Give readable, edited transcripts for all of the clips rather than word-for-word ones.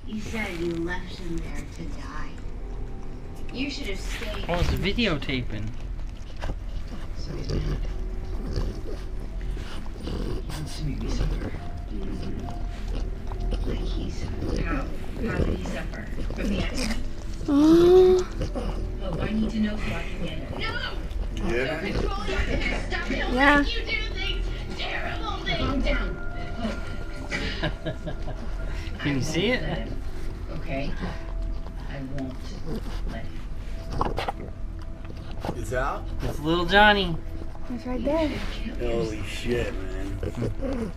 You said you left him there to die. You should have stayed. Oh, it's videotaping. So he's mad. He wants to make me suffer. Like he suffered. How? How did he suffer? From the accident? Oh. Oh, I need to know so I can get it. No! Yeah. Control your hair. Stop it. Yeah. You do things. Terrible things. Calm down. Can you see it? Okay. I won't let him. It's out? It's little Johnny. It's right there. Holy shit, man.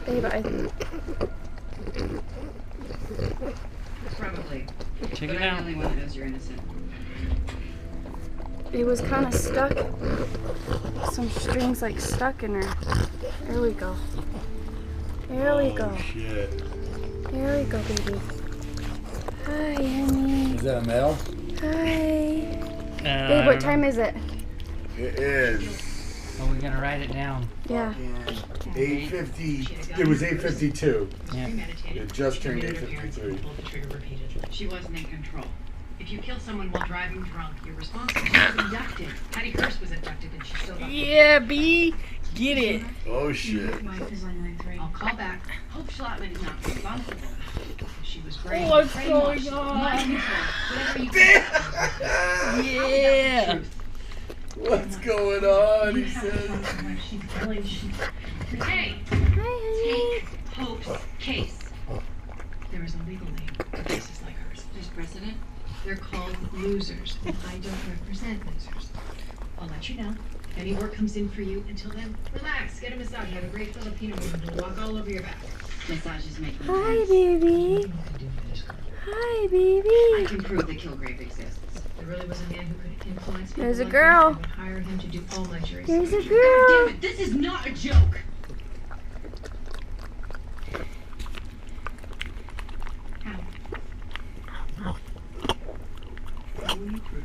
Babe, Probably. Check But it I'm out. the only one that knows you're innocent. it was kind of stuck. Some strings like stuck in her. There we go. There we go. Oh, shit. There we go, baby. Hi, honey. Is that a male? Hi. Babe, what time is it? It is. Oh, we gotta write it down. Yeah. 8:50. It was 8:52. Yeah. It just turned 8:53. Pulled the trigger repeatedly. She wasn't in control. If you kill someone while driving drunk, you're responsible. She was abducted. Patty Hearst was abducted and she still got Yeah, B. Get it. Oh shit. Wife is on line 3. I'll call back. Hope Schlotman is not responsible. She was brainwashed. What's going brainwashed, on? mind controlled, whatever you Yeah. What's going on? He You have to says. find out why she's telling you. Hey, Hi, honey. take Hope's case. There is a legal name for cases like hers. There's precedent. They're called losers, and I don't represent losers. I'll let you know. If any work comes in for you, until then, relax, get a massage. Have a great Filipino woman who'll walk all over your back. Massages make me Hi, tense. baby. Hi, I baby. can prove that Kilgrave exists. There really was a man who could influence people There's a like girl. that and would hire him to do all my jury There's a selection. girl. God damn it, this is not a joke! How will you prove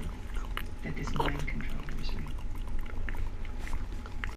that this mind control is real?